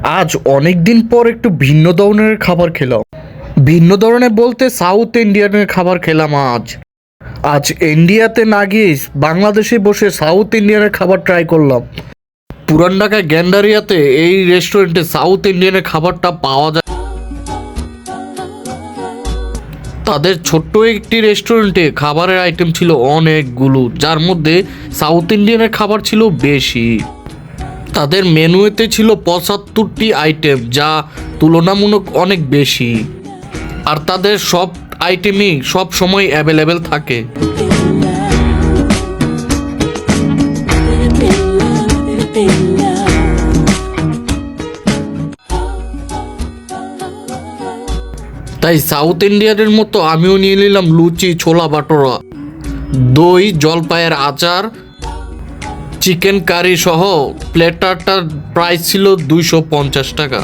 আজ অনেক দিন পর একটু ভিন্ন ধরনের খাবার খেলাম। ভিন্ন ধরনের বলতে সাউথ ইন্ডিয়ানের খাবার খেলাম আজ। আজ ইন্ডিয়াতে না গিয়ে বাংলাদেশে বসে সাউথ ইন্ডিয়ানের খাবার ট্রাই করলাম। পুরান ঢাকায় গ্যান্ডারিয়াতে এই রেস্টুরেন্টে সাউথ ইন্ডিয়ানের খাবারটা পাওয়া যায়। তাদের ছোট্ট একটি রেস্টুরেন্টে খাবারের আইটেম ছিল অনেকগুলো, যার মধ্যে সাউথ ইন্ডিয়ানের খাবার ছিল বেশি। তাদের মেনুতে ছিল ৭৫টি আইটেম, যা তুলনামূলক অনেক বেশি। আর তাদের সব আইটেমই সব সময় অ্যাভেলেবেল থাকে। তাই সাউথ ইন্ডিয়ানের মতো আমিও নিয়ে নিলাম লুচি, ছোলা বাটোরা, দই, জলপাইয়ের আচার, চিকেন কারি সহ। প্লেটারটার প্রাইস ছিল ২৫০ টাকা।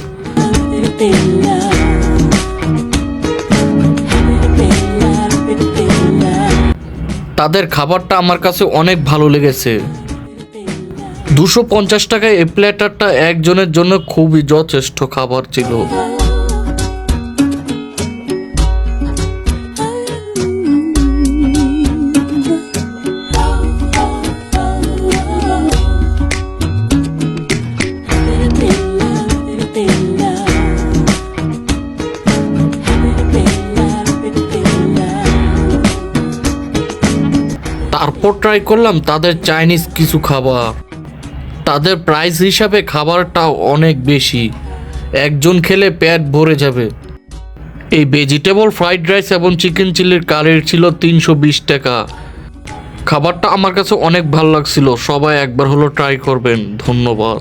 তাদের খাবারটা আমার কাছে অনেক ভালো লেগেছে। ২৫০ টাকায় এই প্লেটারটা একজনের জন্য খুবই যথেষ্ট খাবার ছিল। তারপর ট্রাই করলাম তাদের চাইনিজ কিছু খাবার। তাদের প্রাইস হিসাবে খাবারটা অনেক বেশি, একজন খেলে পেট ভরে যাবে। এই ভেজিটেবল ফ্রাইড রাইস এবং চিকেন চিলির কারির ছিল ৩২০ টাকা। খাবারটা আমার কাছে অনেক ভালো লাগছিল। সবাই একবার হলো ট্রাই করবেন। ধন্যবাদ।